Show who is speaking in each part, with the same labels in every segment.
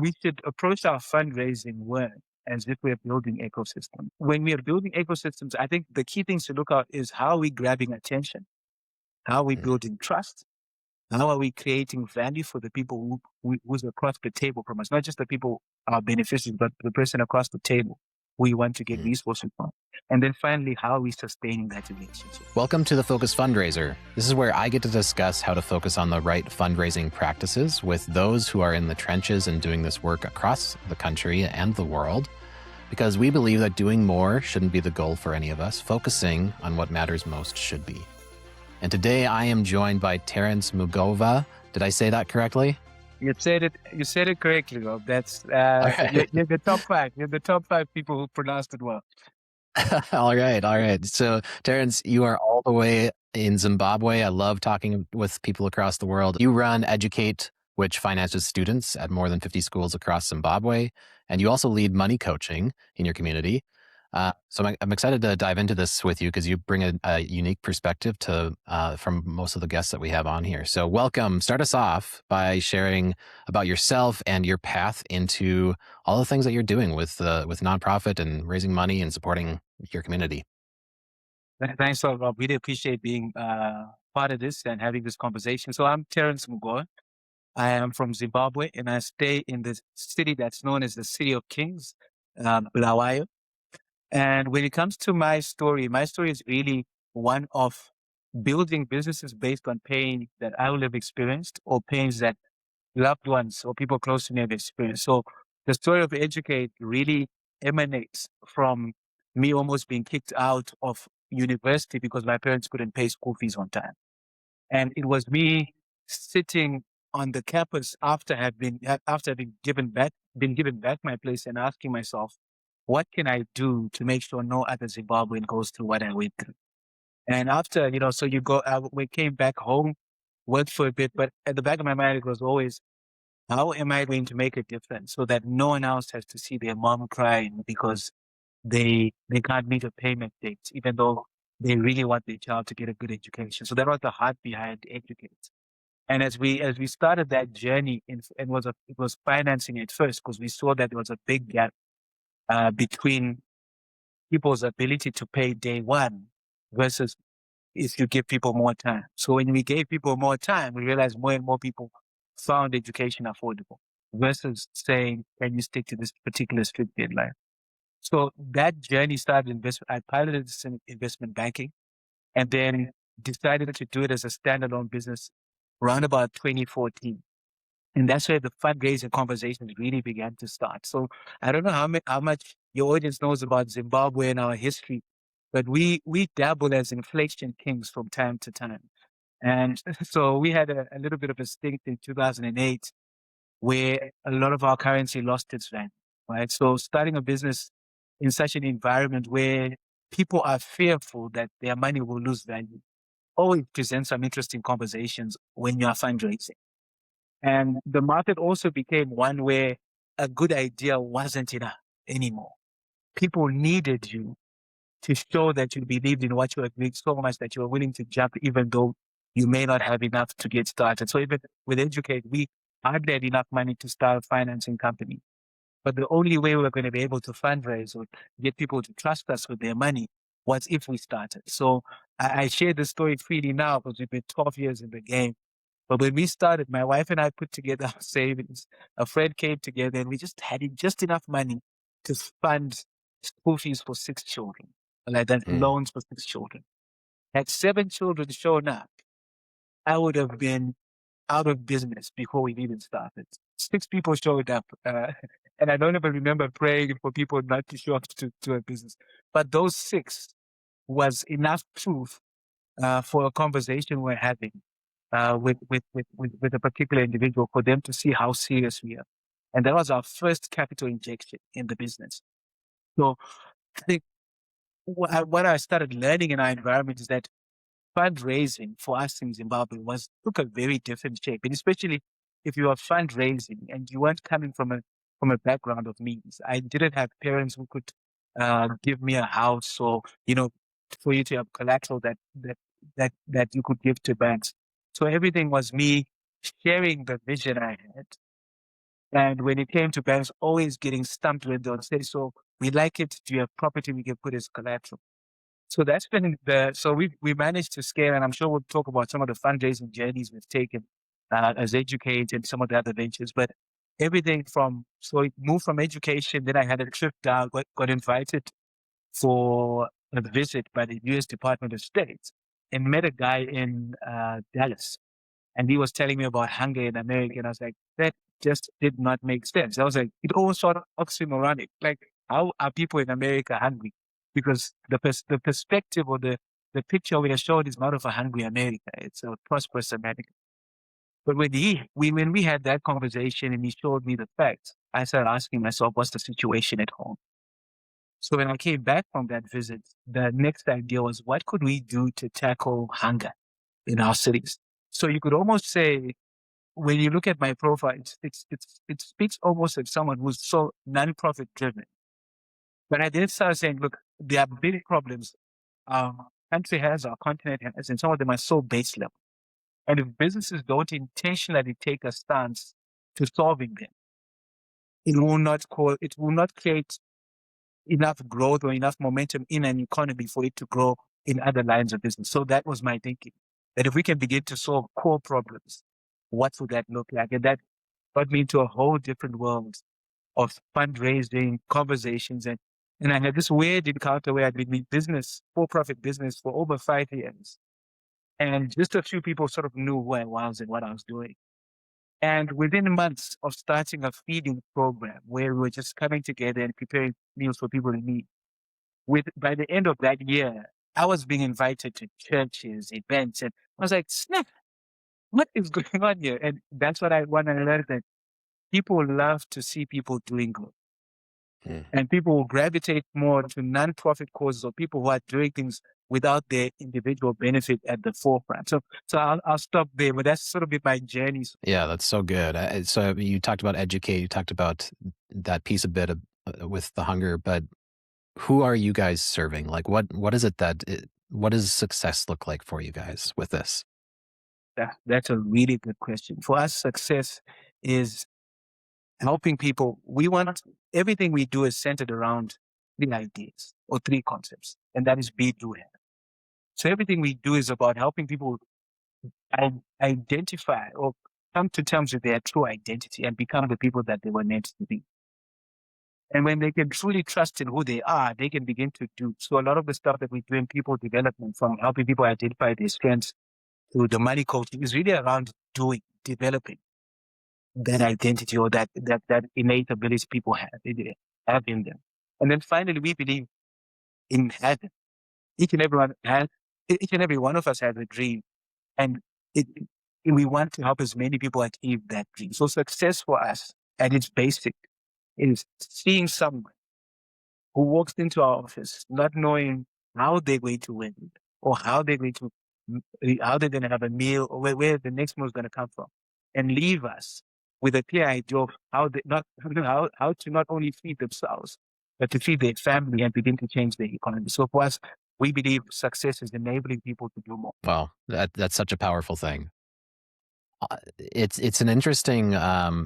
Speaker 1: we should approach our fundraising work as if we're building ecosystems. When we are building ecosystems, I think the key things to look at is how are we grabbing attention? How are we building trust? How are we creating value for the people who's across the table from us? Not just the people, our beneficiaries, but the person across the table we want to get resources from. And then finally, how are we sustaining that relationship?
Speaker 2: Welcome to the Focus Fundraiser. This is where I get to discuss how to focus on the right fundraising practices with those who are in the trenches and doing this work across the country and the world, because we believe that doing more shouldn't be the goal for any of us. Focusing on what matters most should be. And today I am joined by Terrence Mugova. Did I say that correctly?
Speaker 1: You said it correctly, Rob. That's
Speaker 2: right.
Speaker 1: you're the top five. You're the top five people who pronounced it well.
Speaker 2: All right. So, Terrence, you are all the way in Zimbabwe. I love talking with people across the world. You run Educate, which finances students at more than 50 schools across Zimbabwe. And you also lead money coaching in your community. So I'm excited to dive into this with you because you bring a unique perspective to from most of the guests that we have on here. So welcome. Start us off by sharing about yourself and your path into all the things that you're doing with nonprofit and raising money and supporting your community.
Speaker 1: Thanks, Rob. Really appreciate being part of this and having this conversation. So I'm Terrence Mugova. I am from Zimbabwe, and I stay in the city that's known as the City of Kings, Bulawayo. And when it comes to my story is really one of building businesses based on pain that I will have experienced or pains that loved ones or people close to me have experienced. So the story of Educate really emanates from me almost being kicked out of university because my parents couldn't pay school fees on time. And it was me sitting on the campus after having given back my place and asking myself, what can I do to make sure no other Zimbabwean goes through what I went through? And after, so we came back home, worked for a bit, but at the back of my mind, it was always, how am I going to make a difference so that no one else has to see their mom crying because they can't meet a payment date, even though they really want their child to get a good education. So that was the heart behind Educate. And as we started that journey, it was financing at first because we saw that there was a big gap between people's ability to pay day one versus if you give people more time. So when we gave people more time, we realized more and more people found education affordable versus saying, can you stick to this particular strict deadline? So that journey started I piloted this in investment banking and then decided to do it as a standalone business around about 2014. And that's where the fundraising conversations really began to start. So I don't know how much your audience knows about Zimbabwe and our history, but we dabble as inflation kings from time to time. And so we had a little bit of a stint in 2008 where a lot of our currency lost its value, right? So starting a business in such an environment where people are fearful that their money will lose value always presents some interesting conversations when you are fundraising. And the market also became one where a good idea wasn't enough anymore. People needed you to show that you believed in what you were doing so much that you were willing to jump, even though you may not have enough to get started. So even with Educate, we hardly had enough money to start a financing company. But the only way we were going to be able to fundraise or get people to trust us with their money was if we started. So I share this story freely now because we've been 12 years in the game. But when we started, my wife and I put together our savings. A friend came together and we just had just enough money to fund school fees for 6 children, like that, loans for 6 children. Had 7 children shown up, I would have been out of business before we even started. 6 people showed up, and I don't even remember praying for people not to show up to a business. But those 6 was enough proof for a conversation we're having. With a particular individual for them to see how serious we are. And that was our first capital injection in the business. So I think what I started learning in our environment is that fundraising for us in Zimbabwe took a very different shape. And especially if you are fundraising and you weren't coming from a background of means. I didn't have parents who could give me a house or, for you to have collateral that you could give to banks. So everything was me sharing the vision I had And when it came to banks, always getting stumped when they'll say, so we like it. Do you have property we can put as collateral? So that's been so we managed to scale, and I'm sure we'll talk about some of the fundraising journeys we've taken as Educate and some of the other ventures, but everything so it moved from education. Then I had a trip down, got invited for a visit by the US Department of State and met a guy in Dallas. And he was telling me about hunger in America. And I was like, that just did not make sense. I was like, it all sort of oxymoronic. Like, how are people in America hungry? Because the perspective or the picture we are showed is not of a hungry America. It's a prosperous America. But when we had that conversation and he showed me the facts, I started asking myself, what's the situation at home? So when I came back from that visit, the next idea was, what could we do to tackle hunger in our cities? So you could almost say, when you look at my profile, it speaks almost of someone who's so nonprofit driven. But I then started saying, look, there are big problems our country has, our continent has, and some of them are so base level. And if businesses don't intentionally take a stance to solving them, it will not create enough growth or enough momentum in an economy for it to grow in other lines of business. So that was my thinking, that if we can begin to solve core problems, what would that look like? And that brought me into a whole different world of fundraising, conversations. And I had this weird encounter where I'd been in business, for-profit business for over 5 years. And just a few people sort of knew who I was and what I was doing. And within months of starting a feeding program where we were just coming together and preparing meals for people in need, by the end of that year, I was being invited to churches, events, and I was like, snap, what is going on here? And that's what I want to learn, that people love to see people doing good. And people will gravitate more to non-profit causes or people who are doing things without their individual benefit at the forefront. So I'll stop there, but that's sort of been my journey.
Speaker 2: Yeah, that's so good. So you talked about educate, you talked about that piece a bit with the hunger, but who are you guys serving? Like, what is it what does success look like for you guys with this?
Speaker 1: That's a really good question. For us, success is helping people. Everything we do is centered around 3 ideas or 3 concepts, and that is be, do, have. So everything we do is about helping people identify or come to terms with their true identity and become the people that they were meant to be. And when they can truly trust in who they are, they can begin to do. So a lot of the stuff that we do in people development, from helping people identify their strengths to the money coaching, is really around developing that identity or that innate ability people have in them. And then finally, we believe in heaven. Each and every one of us has a dream, and we want to help as many people achieve that dream. So success for us at its basic is seeing someone who walks into our office not knowing how they're going to win or how they're going to have a meal or where the next meal is going to come from, and leave us with a clear idea of how to not only feed themselves, but to feed their family and begin to change their economy. So for us, we believe success is enabling people to do more.
Speaker 2: Wow, that's such a powerful thing. It's an interesting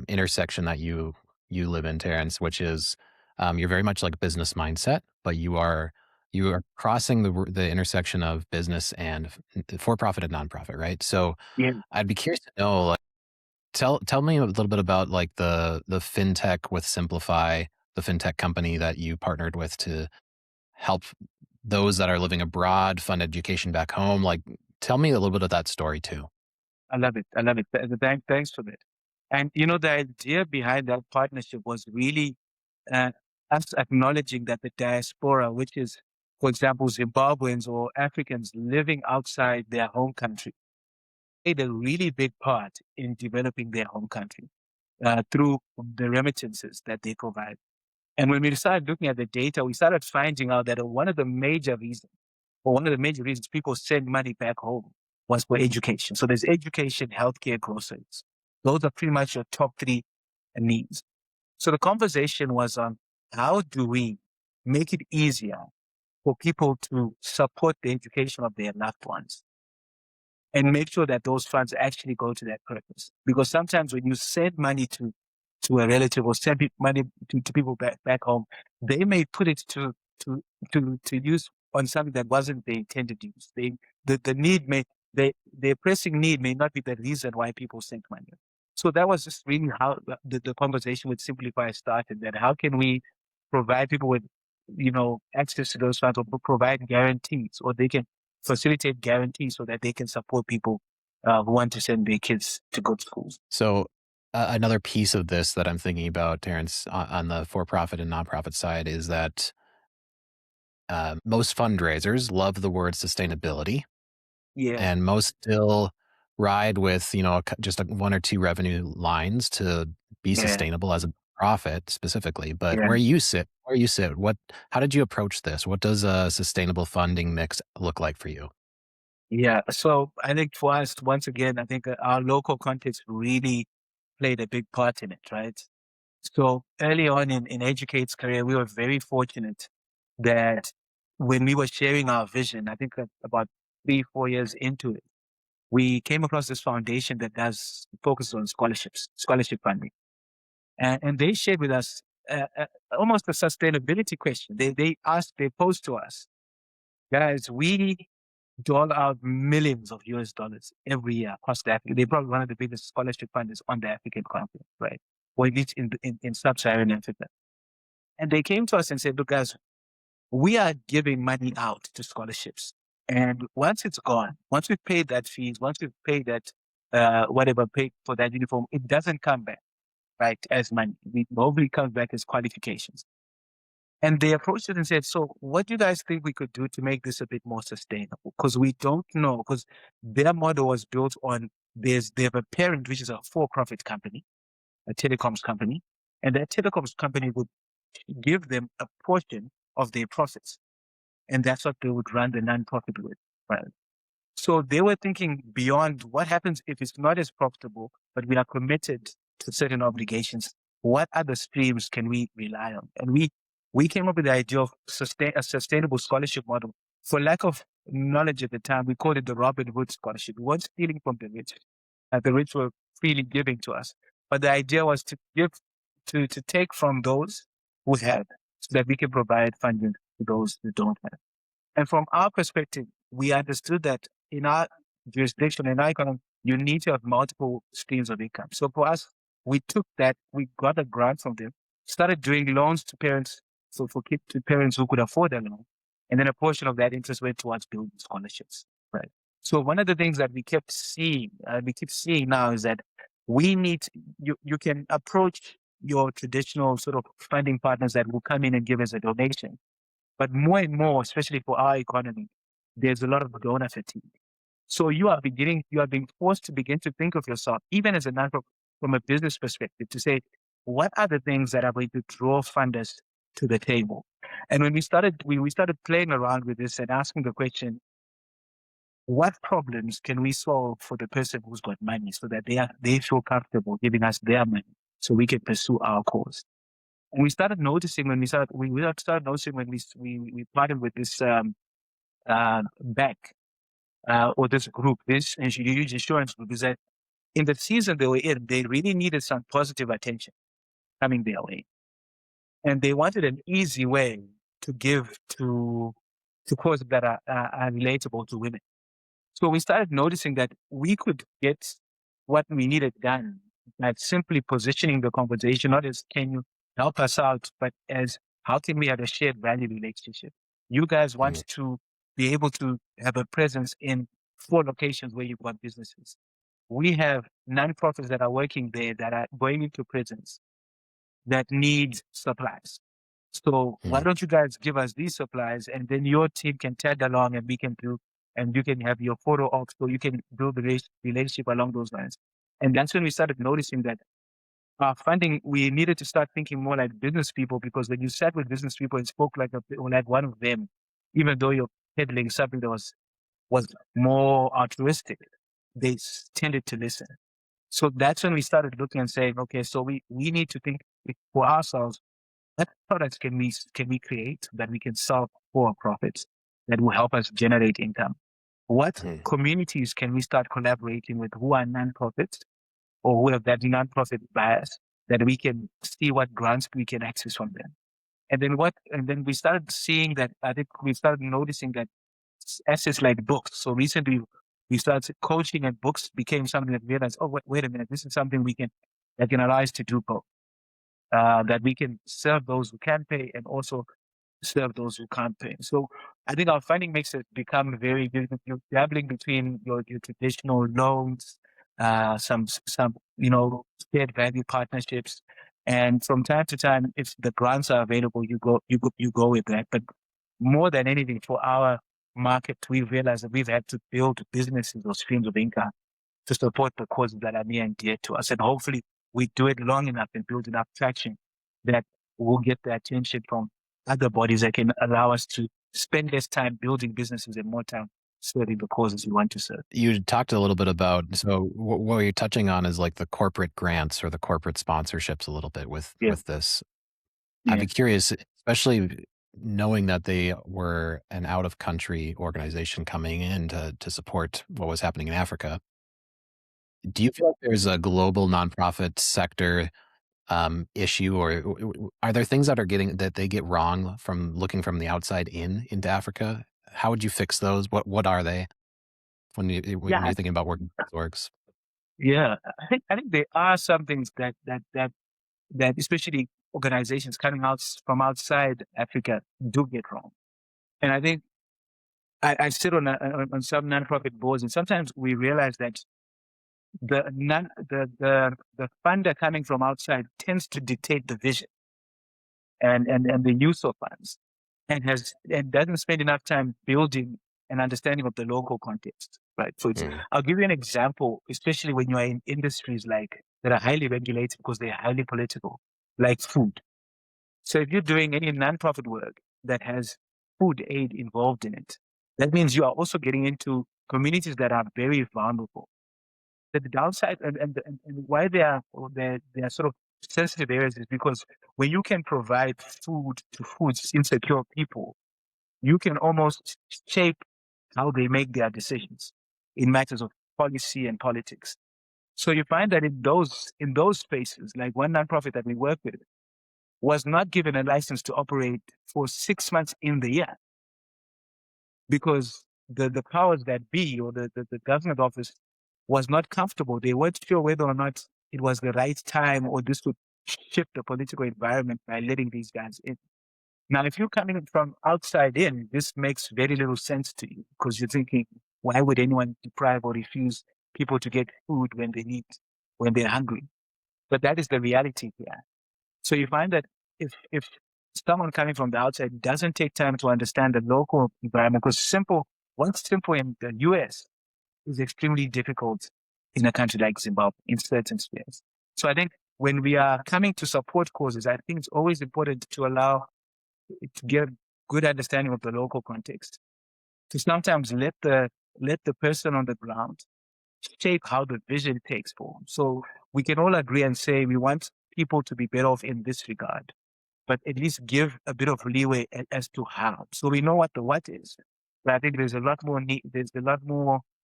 Speaker 2: intersection that you live in, Terrence, which is you're very much like business mindset, but you are crossing the intersection of business and for-profit and nonprofit, right? So
Speaker 1: Yeah.
Speaker 2: I'd be curious to know, like, tell me a little bit about like the Fintech with Simplify, the Fintech company that you partnered with to help those that are living abroad fund education back home. Like, tell me a little bit of that story too.
Speaker 1: I love it. Thanks for that. And the idea behind that partnership was really us acknowledging that the diaspora, which is, for example, Zimbabweans or Africans living outside their home country, played a really big part in developing their home country through the remittances that they provide. And when we started looking at the data, we started finding out that one of the major reasons people send money back home was for education. So there's education, healthcare, groceries. Those are pretty much your top 3 needs. So the conversation was on how do we make it easier for people to support the education of their loved ones and make sure that those funds actually go to that purpose. Because sometimes when you send money to to a relative or send money to people back home, they may put it to use on something that wasn't the intended use. The need their pressing need may not be the reason why people sent money. So that was just really how the conversation with Simplify started. That how can we provide people with, access to those funds, or provide guarantees, or they can facilitate guarantees so that they can support people who want to send their kids to good schools.
Speaker 2: So another piece of this that I'm thinking about, Terrence, on the for-profit and nonprofit side is that most fundraisers love the word sustainability.
Speaker 1: Yeah.
Speaker 2: And most still ride with, just one or two revenue lines to be sustainable as a profit specifically. But where you sit, how did you approach this? What does a sustainable funding mix look like for you?
Speaker 1: Yeah. So I think for us, once again, I think our local context really played a big part in it, right? So early on in Educate's career, we were very fortunate that when we were sharing our vision, I think about 3-4 years into it, we came across this foundation that does focus on scholarship funding. And they shared with us almost a sustainability question. They posed to us, guys, we dole out millions of US dollars every year across the Africa. They're probably one of the biggest scholarship funders on the African continent, right? Or at least in sub-Saharan Africa. And they came to us and said, look, guys, we are giving money out to scholarships. And once it's gone, once we've paid that fees, once we've paid that, whatever, paid for that uniform, it doesn't come back, right, as money. It normally comes back as qualifications. And they approached us and said, so what do you guys think we could do to make this a bit more sustainable? Because we don't know, because their model was built on, they have a parent, which is a for-profit company, a telecoms company, and that telecoms company would give them a portion of their profits. And that's what they would run the nonprofit with, right? So they were thinking beyond what happens if it's not as profitable, but we are committed to certain obligations. What other streams can we rely on? And we came up with the idea of a sustainable scholarship model. For lack of knowledge at the time, we called it the Robin Hood Scholarship. We weren't stealing from the rich. The rich were freely giving to us. But the idea was to give, to take from those who have, so that we can provide funding to those who don't have. And from our perspective, we understood that in our jurisdiction, in our economy, you need to have multiple streams of income. So for us, we took that, we got a grant from them, started doing loans to parents, to parents who could afford a loan. And then a portion of that interest went towards building scholarships, right? So one of the things that we keep seeing now is that we need, you can approach your traditional sort of funding partners that will come in and give us a donation. But more and more, especially for our economy, there's a lot of donor fatigue. So you are being forced to begin to think of yourself, even as a nonprofit, from a business perspective, to say, what are the things that are going to draw funders to the table? And when we started playing around with this and asking the question, what problems can we solve for the person who's got money so that they feel comfortable giving us their money so we can pursue our cause? And we started noticing when we partnered with this bank or this group, this huge insurance group, is that in the season they were in, they really needed some positive attention coming their way. And they wanted an easy way to give to causes that are relatable to women. So we started noticing that we could get what we needed done by simply positioning the conversation, not as can you help us out, but as how can we have a shared value relationship? You guys want to be able to have a presence in 4 locations where you've got businesses. We have nonprofits that are working there that are going into prisons that need supplies. So why don't you guys give us these supplies, and then your team can tag along and we can do, and you can have your photo ops, so you can build the relationship along those lines. And that's when we started noticing that our funding, we needed to start thinking more like business people, because when you sat with business people and spoke like one of them, even though you're peddling something that was more altruistic, they tended to listen. So that's when we started looking and saying, okay, so we need to think for ourselves, what products can we create that we can sell for profits that will help us generate income? What communities can we start collaborating with who are nonprofits or who have that nonprofit bias that we can see what grants we can access from them. And then we started seeing that, I think we started noticing that assets like books. So recently we started coaching, and books became something that we realized, oh, wait a minute, this is something that can allow us to do both. That we can serve those who can pay and also serve those who can't pay. So I think our funding makes it become very difficult. You're dabbling between your traditional loans, some shared value partnerships, and from time to time, if the grants are available, you go with that. But more than anything, for our market, we realized that we've had to build businesses or streams of income to support the causes that are near and dear to us, and hopefully we do it long enough and build enough traction that we'll get the attention from other bodies that can allow us to spend less time building businesses and more time serving the causes we want to serve.
Speaker 2: You talked a little bit about, so what you're touching on is like the corporate grants or the corporate sponsorships a little bit with this.
Speaker 1: Yeah.
Speaker 2: I'd be curious, especially knowing that they were an out-of-country organization coming in to support what was happening in Africa. Do you feel like there's a global nonprofit sector issue, or are there things that they get wrong from looking from the outside into Africa? How would you fix those? What are they when you're thinking about working with orgs?
Speaker 1: Yeah, I think there are some things that especially organizations coming out from outside Africa do get wrong. And I think I sit on some nonprofit boards, and sometimes we realize that the funder coming from outside tends to dictate the vision and the use of funds, and doesn't spend enough time building an understanding of the local context, right? So I'll give you an example, especially when you are in industries that are highly regulated because they are highly political, like food. So if you're doing any nonprofit work that has food aid involved in it, that means you are also getting into communities that are very vulnerable. The downside and why they are sort of sensitive areas is because when you can provide food to food insecure people, you can almost shape how they make their decisions in matters of policy and politics. So you find that in those spaces, like one nonprofit that we work with was not given a license to operate for 6 months in the year because the powers that be, or the government office, was not comfortable. They weren't sure whether or not it was the right time or this would shift the political environment by letting these guys in. Now, if you're coming from outside in, this makes very little sense to you because you're thinking, why would anyone deprive or refuse people to get food when they're hungry? But that is the reality here. So you find that if someone coming from the outside doesn't take time to understand the local environment, because what's simple in the US is extremely difficult in a country like Zimbabwe in certain spheres. So I think when we are coming to support causes, I think it's always important to get a good understanding of the local context, to sometimes let the person on the ground shape how the vision takes form. So we can all agree and say we want people to be better off in this regard, but at least give a bit of leeway as to how. So we know what the what is, but I think there's a lot more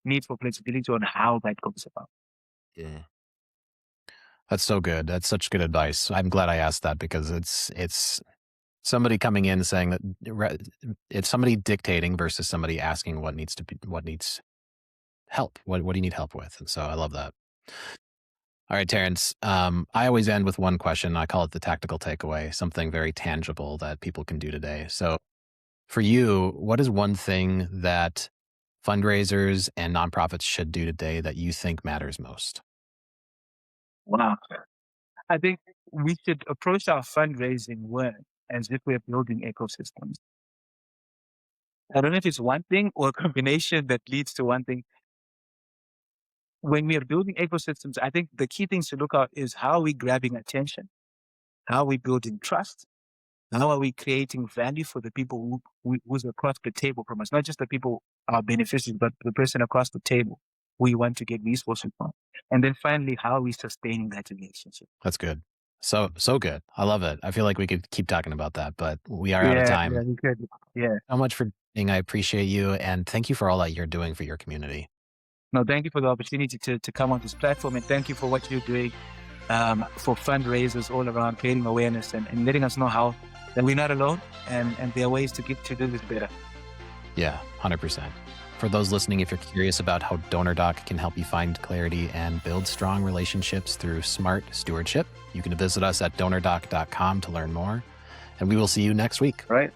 Speaker 1: need for flexibility on how that goes about.
Speaker 2: Yeah. That's so good. That's such good advice. I'm glad I asked that because it's somebody coming in saying that it's somebody dictating versus somebody asking what needs help. What do you need help with? And so I love that. All right, Terrence. I always end with one question. I call it the tactical takeaway, something very tangible that people can do today. So for you, what is one thing that fundraisers and nonprofits should do today that you think matters most?
Speaker 1: Wow. I think we should approach our fundraising work as if we're building ecosystems. I don't know if it's one thing or a combination that leads to one thing. When we are building ecosystems, I think the key things to look at is how are we grabbing attention? How are we building trust? How are we creating value for the people who's across the table from us? Not just the people, our beneficiaries, but the person across the table who we want to get resources from. And then finally, how are we sustaining that relationship?
Speaker 2: That's good. So good. I love it. I feel like we could keep talking about that, but we are out of time.
Speaker 1: Yeah, we could. Yeah.
Speaker 2: So much for being. I appreciate you, and thank you for all that you're doing for your community.
Speaker 1: No, thank you for the opportunity to come on this platform, and thank you for what you're doing for fundraisers all around, creating awareness and letting us know how that we're not alone and there are ways to do this better.
Speaker 2: Yeah, 100%. For those listening, if you're curious about how DonorDoc can help you find clarity and build strong relationships through smart stewardship, you can visit us at donordoc.com to learn more. And we will see you next week.
Speaker 1: Right.